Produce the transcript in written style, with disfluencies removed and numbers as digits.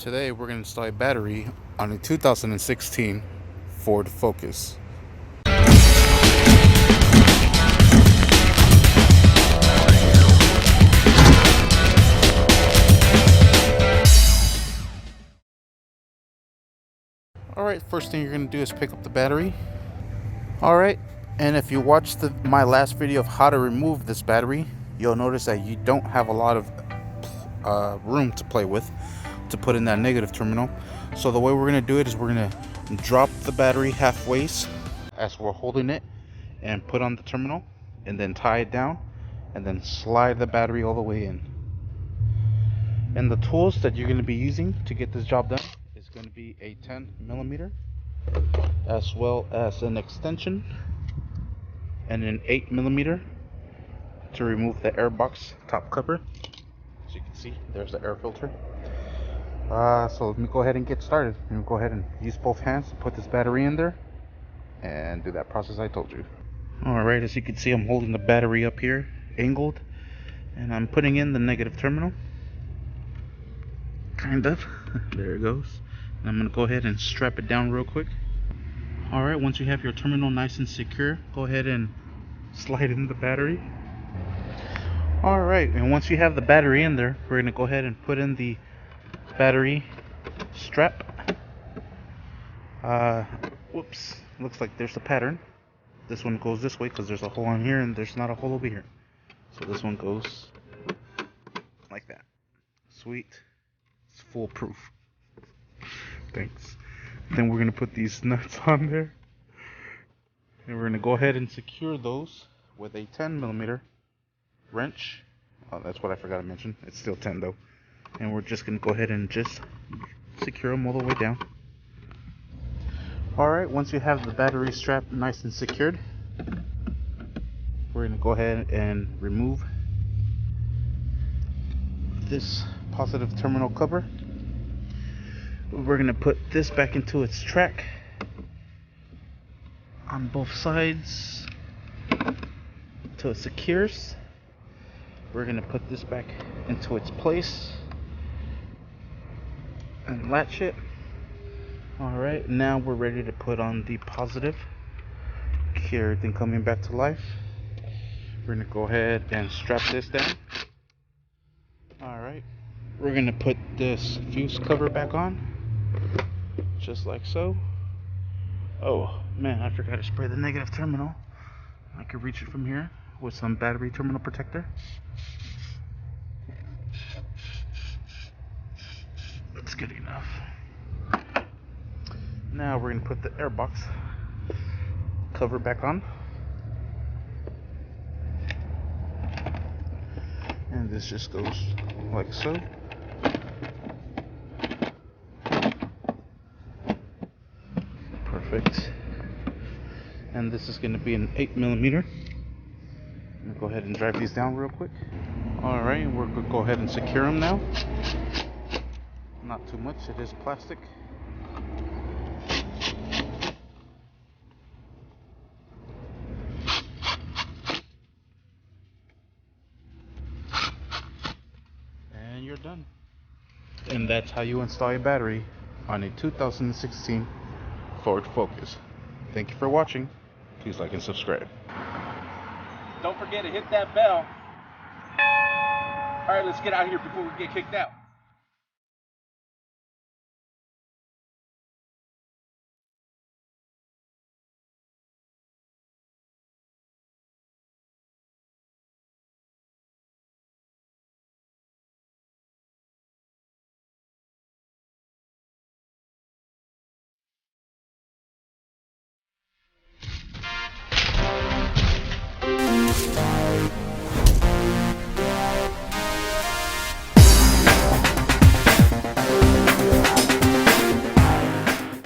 Today we're going to install a battery on a 2016 Ford Focus. Alright, first thing you're going to do is pick up the battery. Alright, and if you watched my last video of how to remove this battery, you'll notice that you don't have a lot of room to play with to put in that negative terminal. So the way we're going to do it is we're going to drop the battery halfway as we're holding it and put on the terminal, and then tie it down and then slide the battery all the way in. And the tools that you're going to be using to get this job done is going to be a 10mm as well as an extension and an 8mm to remove the air box top cover. As you can see, there's the air filter. So let me go ahead and get started. And go ahead and use both hands to put this battery in there and do that process I told you. Alright, as you can see, I'm holding the battery up here, angled, and I'm putting in the negative terminal. Kind of. There it goes. And I'm going to go ahead and strap it down real quick. Alright, once you have your terminal nice and secure, go ahead and slide in the battery. Alright, and once you have the battery in there, we're going to go ahead and put in the battery strap. Whoops, looks like there's a pattern. This one goes this way because there's a hole on here and there's not a hole over here. So this one goes like that. Sweet. It's foolproof. Thanks. Then we're going to put these nuts on there. And we're going to go ahead and secure those with a 10mm wrench. Oh, that's what I forgot to mention. It's still 10 though. And we're just going to go ahead and just secure them all the way down. Alright, once you have the battery strap nice and secured, we're going to go ahead and remove this positive terminal cover. We're going to put this back into its track on both sides until it secures. We're going to put this back into its place and latch it. Alright, now we're ready to put on the positive. Keep everything coming back to life. We're going to go ahead and strap this down. Alright, we're going to put this fuse cover back on. Just like so. Oh man, I forgot to spray the negative terminal. I could reach it from here with some battery terminal protector. That's good enough. Now we're going to put the air box cover back on. And this just goes like so. Perfect. And this is going to be an 8mm. I'm going to go ahead and drive these down real quick. Alright, we're going to go ahead and secure them now. Not too much, it is plastic. And you're done. And that's how you install a battery on a 2016 Ford Focus. Thank you for watching. Please like and subscribe. Don't forget to hit that bell. Alright, let's get out of here before we get kicked out.